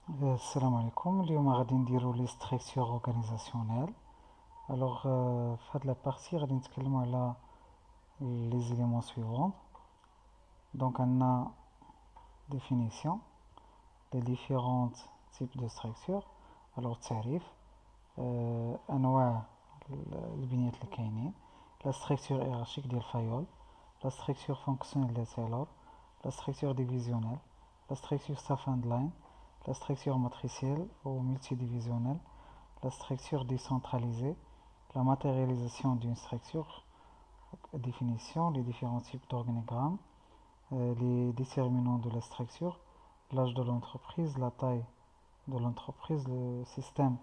السلام عليكم. اليوم غادي نديرو لي ستركتور اورغانيزاسيونيل. الوغ في هاد لابارتي غادي نتكلمو على لي زيليمون سويفون. دونك عندنا ديفينيسيون لي ديفيرونت تيب دو ستركتور. الوغ التعريف، انواع البنيات اللي كاينين، لا ستركتور هيرارشيك ديال فايول، لا ستركتور فونكسيونيل ديال تايلور، لا ستركتور ديفيزيونيل، لا ستركتور ستاف اند لاين، la structure matricielle ou multidivisionnelle, la structure décentralisée, la matérialisation d'une structure, définition, les différents types d'organigrammes, les déterminants de la structure, l'âge de l'entreprise, la taille de l'entreprise, le système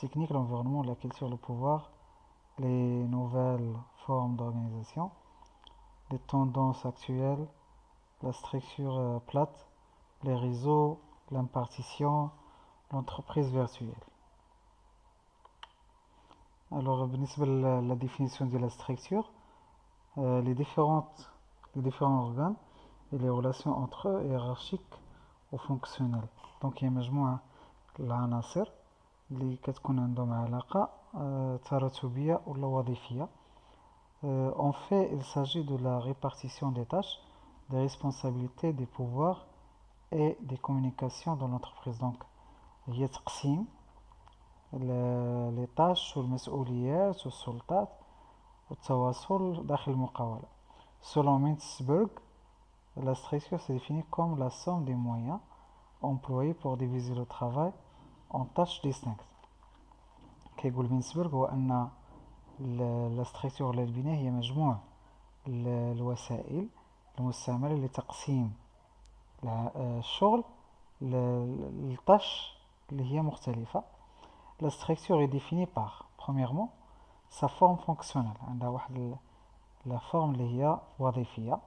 technique, l'environnement, la culture, le pouvoir, les nouvelles formes d'organisation, les tendances actuelles, la structure plate, les réseaux, l'impartition, l'entreprise virtuelle. Alors, بالنسبة la définition de la structure, les différents organes et les relations entre eux hiérarchiques ou fonctionnelles. Donc, il y a مجموعة العناصر اللي كتكون عندهم علاقة تراتبية ولا وظيفية. En fait, il s'agit de la répartition des tâches, des responsabilités, des pouvoirs et des communications dans l'entreprise. Donc, هي تقسيم لي طاش والمسؤوليات والسلطات والتواصل داخل المقاولة. Selon Mintzberg, la structure se définit comme la somme des moyens employés pour diviser le travail en tâches distinctes. كيقول مينسبرغ هو أن la structure ولا البناء هي مجموع الوسائل المستعملة لتقسيم الشغل للطاش اللي هي مختلفة. La structure est définie par, premièrement, sa forme fonctionnelle. عندها واحد la forme اللي هي وظيفية.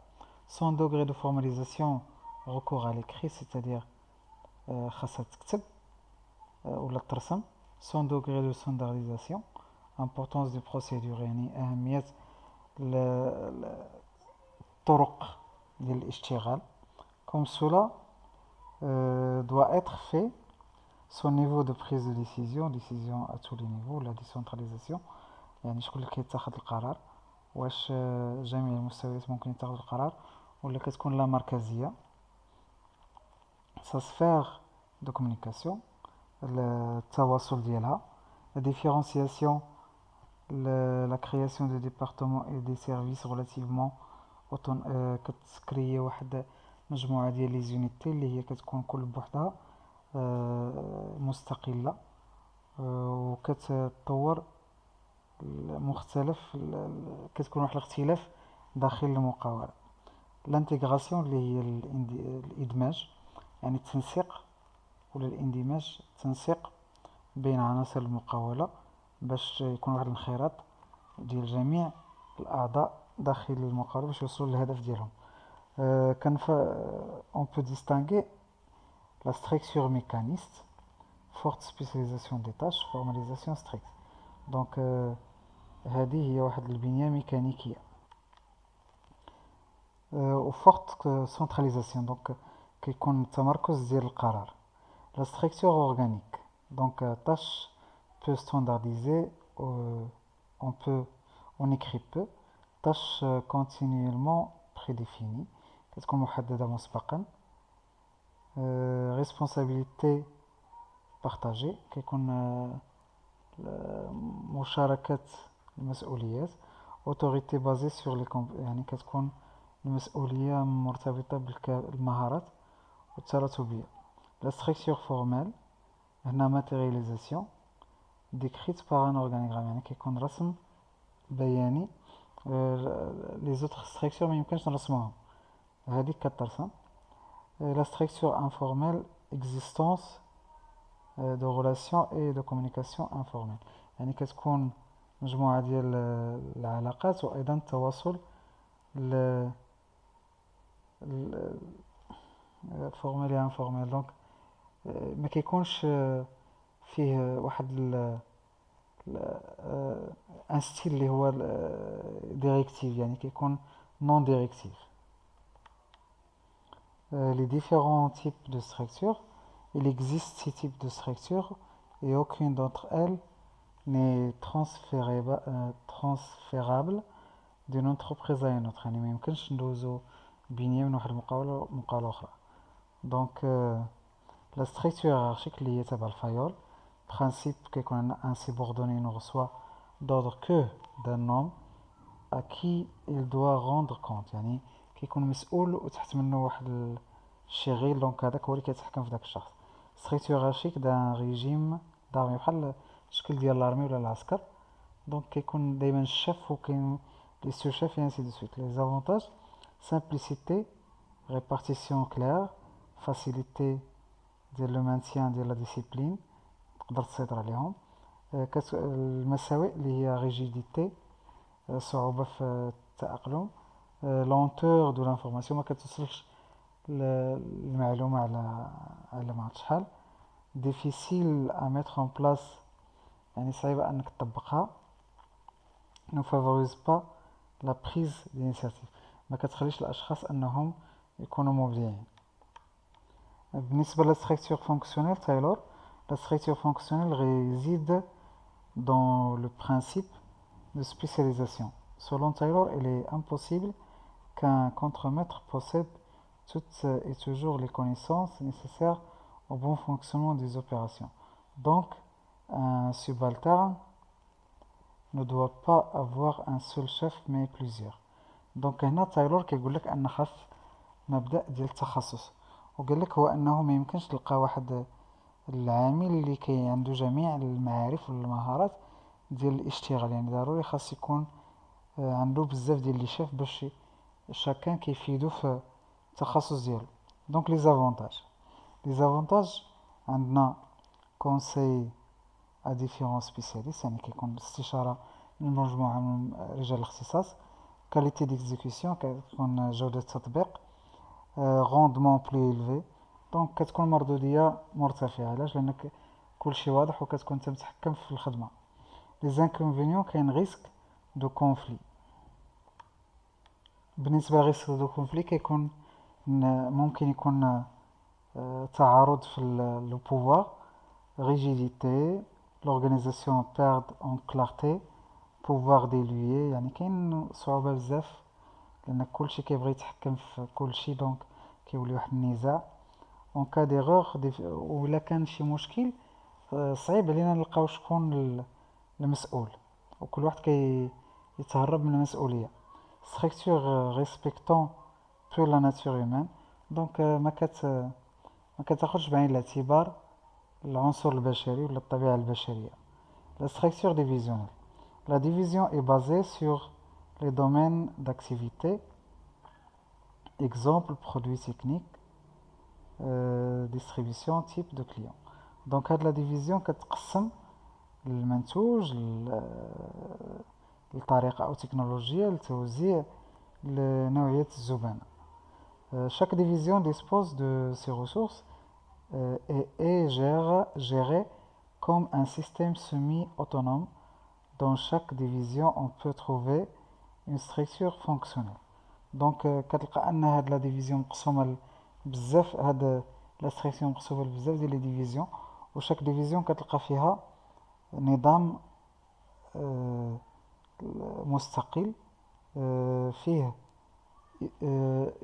Son degré de formalisation, recours à l'écrit, c'est-à-dire خاصها تكتب ولا ترسم. Son degré de standardisation, importance des procédures يعني أهمية الطرق ديال الاشتغال. Comme cela doit être fait. Son niveau de prise de décision à tous les niveaux, la décentralisation يعني شكون اللي كيتاخد القرار، واش جميع المستويات ممكن يتاخد القرار ولا كتكون لا مركزية. sa sphère de communication التواصل ديالها. la différenciation, la création de départements et des services relativement كتكري واحد مجموعة ديال لي زونيتي اللي هي كتكون كل بوحدها مستقلة وكتطور مختلف، كتكون واحد الاختلاف داخل المقاولة. الانتغراسيون اللي هي الإدماج يعني التنسيق، ولا الاندماج التنسيق بين عناصر المقاولة باش يكون واحد الانخراط ديال جميع الأعضاء داخل المقاولة باش يوصلوا للهدف ديالهم. on peut distinguer la structure mécaniste, forte spécialisation des tâches, formalisation stricte. Donc هذه هي واحد البنية ميكانيكية و forte centralisation. donc كيكون التمركز ديال القرار. La structure organique, donc tâche peu standardisée, on écrit peu, tâche continuellement prédéfinie كتكون محددة مسبقا. responsabilité partagée كيكون مشاركة المسؤوليات. autorité basée sur les يعني كتكون المسؤولية مرتبطة بالمهارات والتراتبية. La structure formelle هنا matérialisation décrite par un organigramme يعني كيكون رسم بياني. les autres structures ما يمكنش نرسموهم، هذيك كترسم. la structure informelle existence de relations et de communication informelle يعني كتكون مجموعة ديال العلاقات وأيضا التواصل فورميل et informel. donc ما كيكونش فيه واحد ان ستيل اللي هو ديريكتيف يعني كيكون نون ديريكتيف. les différents types de structures il existe six types de structures et aucune d'entre elles n'est transférable d'une entreprise à une autre. يعني ما يمكنش ندوزو بنية من واحد المقاولة أخرى. دونك la structure hiérarchique اللي هي تبع الفايول principe كيكون عندنا un subordonné ne reçoit d'ordre que d'un homme à qui il doit rendre compte. يعني كيكون مسؤول وتحت منه واحد الشغيل، دونك هذاك هو اللي كيتحكم في داك الشخص. structure hiérarchique d'un régime d'armée بحال الشكل ديال الارمي ولا العسكر. دونك كيكون دايما الشيف وكاين لي سو شيف et ainsi de suite. Les avantages: simplicité, répartition claire, facilité ديال لو مانتيان ديال لا ديسيبلين تقدر تسيطر عليهم. المساوئ اللي هي ريجيديتي، صعوبة في التأقلم، لونتور دو لانفورماسيون ما كتوصلش المعلومة على ما عرفت شحال، ديفيسيل ا ميتر اون بلاس يعني صعيبة انك تطبقها، ne favorise pas la prise d'initiative ما كتخليش الاشخاص انهم يكونوا مبدعين. بالنسبة للستركتور فونكسيونيل تايلور، la structure fonctionnelle réside dans le principe de spécialisation. Selon Taylor, il est impossible qu'un contremaître possède toutes et toujours les connaissances nécessaires au bon fonctionnement des opérations. Donc, un subalterne ne doit pas avoir un seul chef mais plusieurs. Donc هنا تايلور كيقول لك ان خاص مبدأ ديال التخصص، وقال لك هو انه ما يمكنش تلقى واحد العامل اللي كي عنده جميع المعارف والمهارات ديال الاشتغال. يعني ضروري خاص يكون عنده بزاف ديال لي شيف باش شاكان كيفيدو في التخصص ديالو. دونك لي زافونتاج عندنا كونساي ا ديفيرون سبيسياليست، يعني كيكون الاستشاره من مجموعه من رجال الاختصاص. كاليتي ديكزيكسيون كتكون جوده التطبيق. روندمون بلو إلفي، دونك كتكون مردوديه مرتفعه. علاش؟ لانك كلشي واضح وكتكون انت متحكم في الخدمه. لي زانكونفينيون كاين ريسك دو كونفلي. بالنسبه لريسك دو كونفلي كيكون ممكن يكون تعارض في لو بوفوار، rigidité, l'organisation perd en clarté, pouvoir dilué. يعني كاين صعوبة بزاف لأن كلشي كيبغي يتحكم في كلشي، دونك كيولي واحد النزاع. اون كا ديغور ولا كان شي مشكل صعيب علينا نلقاو شكون المسؤول، وكل واحد يتهرب من المسؤولية. structure respectant peu la nature humaine، دونك ما كتاخدش بعين الاعتبار العنصر البشري ولا الطبيعة البشرية. La structure divisionnelle. La division est basée sur les domaines d'activité. Exemple, produits techniques, distribution, type de client. Donc, هاد la division كتقسم المنتوج لطريقة أو تكنولوجيا لتوزيع لنوعية الزبناء. Chaque division dispose de ses ressources et est gérée comme un système semi-autonome. Dans chaque division, on peut trouver une structure fonctionnelle. Donc, كتلقى أن هاد لا ديفيزيون مقسومة بزاف، هاد لا ستركتور مقسومة بزاف ديال لي ديفيزيون، وشاك ديفيزيون كتلقى فيها نظام مستقل فيه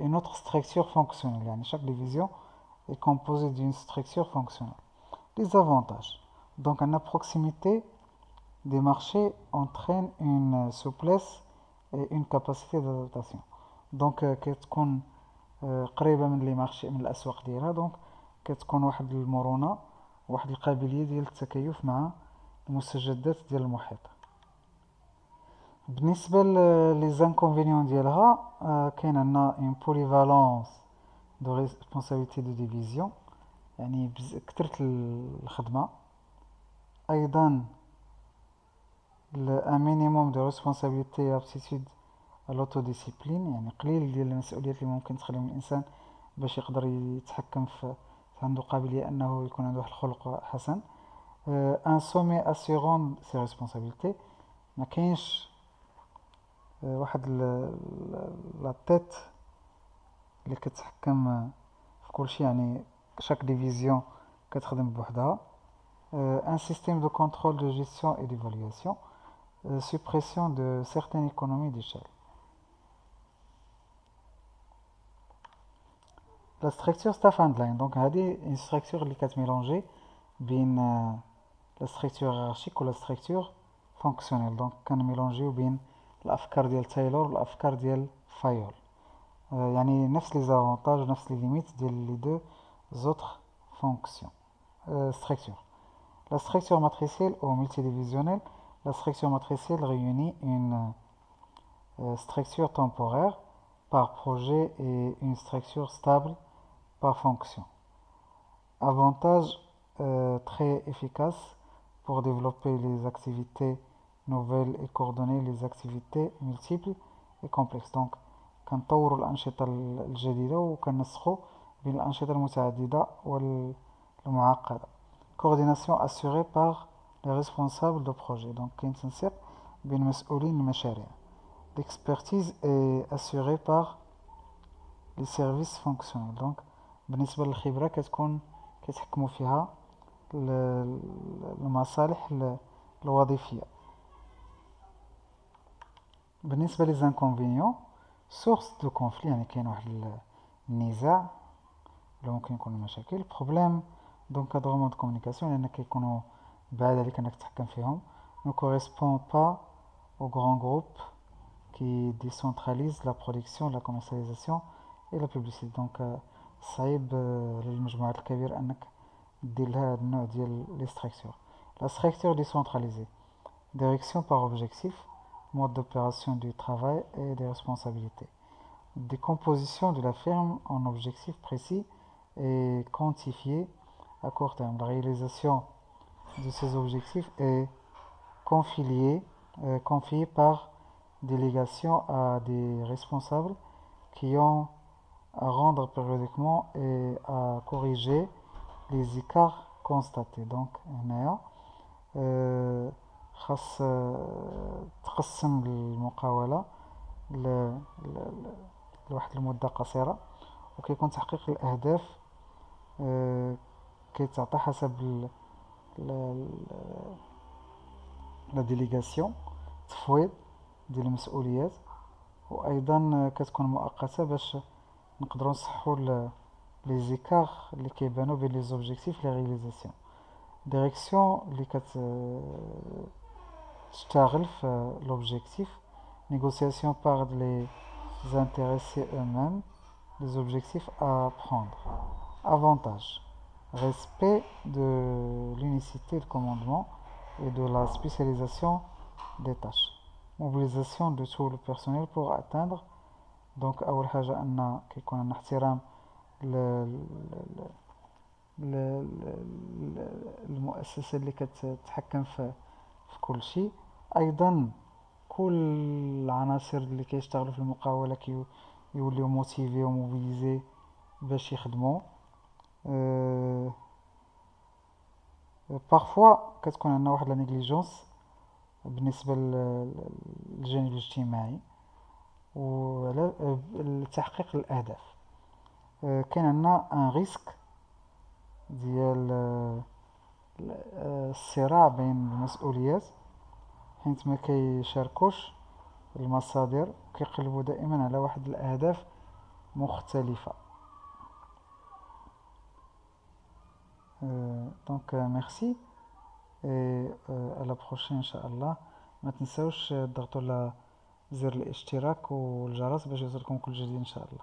une autre structure fonctionnelle. يعني chaque division est composée d'une structure fonctionnelle. Les avantages. Donc, une proximité des marchés entraîne une souplesse et une capacité d'adaptation. Donc, كتكون قريبة من لي مارشي من الأسواق ديالها، دونك كتكون واحد المرونة واحد القابلية ديال التكيف مع المستجدات ديال المحيط. بالنسبة لي زانكونفينيون ديالها كاين عندنا une polyvalence de responsabilité de division، يعني كثرة الخدمة. أيضا un minimum de responsabilité et aptitude à l'autodiscipline، يعني قليل ديال المسؤوليات اللي ممكن تخليهم الإنسان باش يقدر يتحكم في عنده قابلية أنه يكون عنده واحد الخلق حسن. un sommet assurant ses responsabilités، ما كاينش واحد لا تيت اللي كتحكم في كل شيء. يعني شاك ديفيزيون كتخدم بوحدها. Un système de contrôle de gestion et d'évaluation, suppression de certaines économies d'échelle. La structure staff handling, donc هذه une structure اللي كتميلونجي بين la structure hiérarchique و la structure fonctionnelle. donc كنميلونجيو بين الافكار ديال تايلور والافكار ديال فايول. يعني نفس لي زافونتاج ونفس لي ليميت ديال لي دو زوتر فونكسيون. structure. La structure matricielle ou multidivisionnelle, la structure matricielle réunit une structure temporaire par projet et une structure stable par fonction. Avantage très efficace pour développer les activités nouvelles et coordonner les activités multiples et complexes. Donc, كنطوروا الأنشطة الجديدة وكنسخوا بين الأنشطة المتعددة والمعقدة. Coordination assurée par les responsables de projet. Donc, كاين تنسيق بين مسؤولين المشاريع. L'expertise est assurée par les services fonctionnels. Donc, بالنسبة للخبرة كتكون كيتحكموا فيها المصالح الوظيفية. بالنسبة لي زانكونفينيون سورس دو كونفلي، يعني كاين واحد النزاع ولا ممكن يكون مشاكل بروبليم دونكادغمون دو كومونيكاسيون لان كيكونوا بعاد عليك انك تحكم فيهم. ne correspond pas au grand groupe qui décentralise la production, la commercialisation et la publicité. donc صعيب للمجموعات الكبيرة انك دير لها هذا النوع ديال لي ستركتور. la structure décentralisée, direction par objectif, mode d'opération du travail et des responsabilités. Décomposition de la firme en objectifs précis et quantifiés à court terme. La réalisation de ces objectifs est confiée par délégation à des responsables qui ont à rendre périodiquement et à corriger les écarts constatés. donc هنايا خاص تقسم المقاولة لواحد المدة قصيرة وكيكون تحقيق الأهداف كيتعطى حسب لا ديليغاسيون، تفويض ديال المسؤوليات، وأيضا كتكون مؤقتة باش نقدروا نصحوا لي زيكار اللي كيبانوا بين لي زوبجيكتيف لي رياليزاسيون. ديريكسيون اللي كتشتغل في l'objectif, négociation par les intéressés eux-mêmes, les objectifs à prendre. Avantages: respect de l'unicité de commandement et de la spécialisation des tâches. Mobilisation de tout le personnel pour atteindre. donc أول حاجة أن كيكون عندنا احترام المؤسسة اللي كتتحكم في كل شيء. أيضا كل العناصر اللي كيشتغلوا في المقاولة يوليو موتيفي وموبيليزي باش يخدموا. بارفوا كتكون عندنا واحد لا نيغليجونس بالنسبة للجانب الاجتماعي ولتحقيق الأهداف. كاين عندنا ان ريسك ديال الصراع بين المسؤوليات حيث ما كيشاركوش المصادر كيقلبوا دائما على واحد الأهداف مختلفة. دونك ميرسي et à la prochaine ان شاء الله. ما تنساوش تضغطوا على زر الاشتراك والجرس باش يوصلكم كل جديد ان شاء الله.